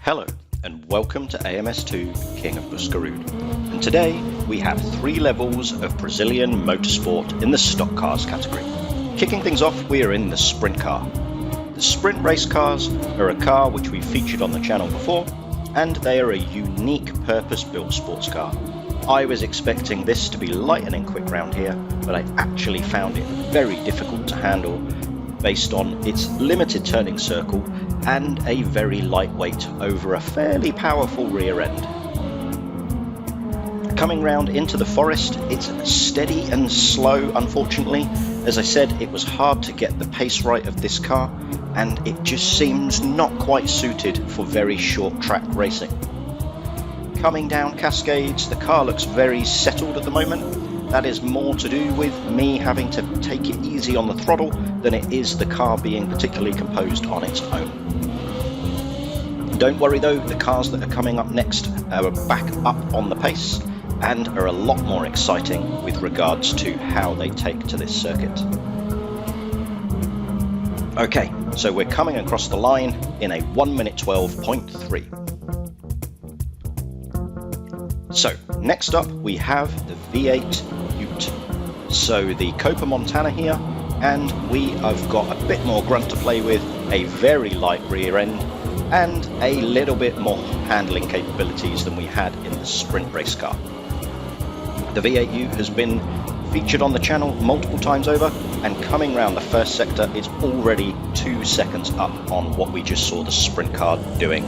Hello and welcome to AMS2 King of Buskerud, and today we have 3 levels of Brazilian motorsport in the stock cars category. Kicking things off, we are in the sprint car. The sprint race cars are a car which we featured on the channel before, and they are a unique purpose-built sports car. I was expecting this to be lightning quick round here, but I actually found it very difficult to handle based on its limited turning circle and a very lightweight over a fairly powerful rear end. Coming round into the forest, it's steady and slow, unfortunately. As I said, it was hard to get the pace right of this car, and it just seems not quite suited for very short track racing. Coming down Cascades, the car looks very settled at the moment. That is more to do with me having to take it easy on the throttle than it is the car being particularly composed on its own. Don't worry though, the cars that are coming up next are back up on the pace and are a lot more exciting with regards to how they take to this circuit. Okay, so we're coming across the line in a 1:12.3. So, next up we have the V8 Ute. So the Copa Montana here, and we have got a bit more grunt to play with, a very light rear end, and a little bit more handling capabilities than we had in the sprint race car. The V8 Ute has been featured on the channel multiple times over, and coming round the first sector, it's already 2 seconds up on what we just saw the sprint car doing.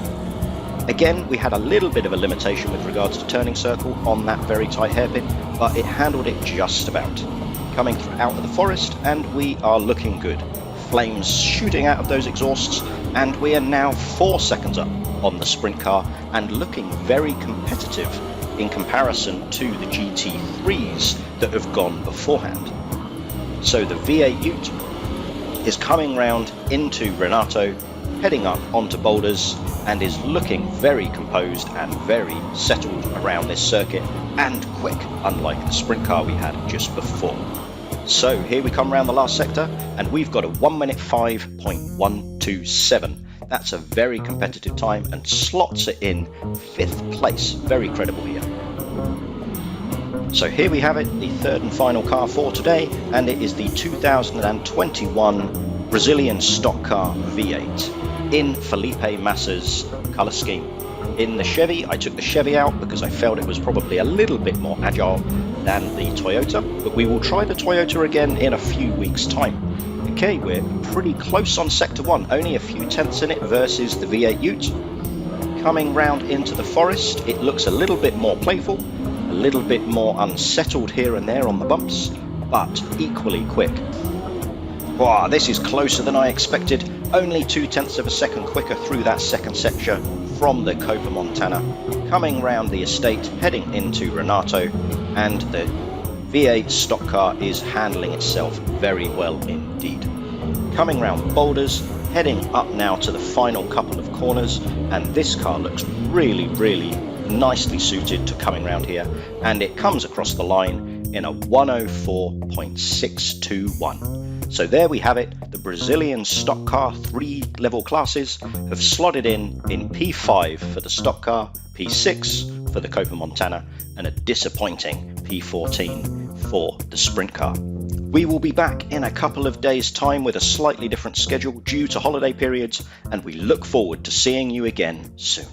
Again, we had a little bit of a limitation with regards to turning circle on that very tight hairpin, but it handled it just about. Coming out of the forest, and we are looking good. Flames shooting out of those exhausts, and we are now 4 seconds up on the sprint car and looking very competitive in comparison to the GT3s that have gone beforehand. So the V8 Ute is coming round into Renato, heading up onto boulders, and is looking very composed and very settled around this circuit, and quick, unlike the sprint car we had just before. So here we come round the last sector, and we've got a 1:05.127. That's a very competitive time and slots it in 5th place. Very credible here. So here we have it, the third and final car for today, and it is the 2021 Brazilian stock car V8 in Felipe Massa's colour scheme. In the Chevy, I took the Chevy out because I felt it was probably a little bit more agile than the Toyota, but we will try the Toyota again in a few weeks' time. Okay, we're pretty close on Sector 1, only a few tenths in it versus the V8 Ute. Coming round into the forest, it looks a little bit more playful, a little bit more unsettled here and there on the bumps, but equally quick. Wow, this is closer than I expected, only 0.2 of a second quicker through that second section from the Copa Montana. Coming round the estate, heading into Renato, and the V8 stock car is handling itself very well indeed. Coming round boulders, heading up now to the final couple of corners, and this car looks really nicely suited to coming round here, and it comes across the line in a 1:04.621. So there we have it, the Brazilian stock car 3 level classes have slotted in P5 for the stock car, P6 for the Copa Montana, and a disappointing P14 for the sprint car. We will be back in a couple of days' time with a slightly different schedule due to holiday periods, and we look forward to seeing you again soon.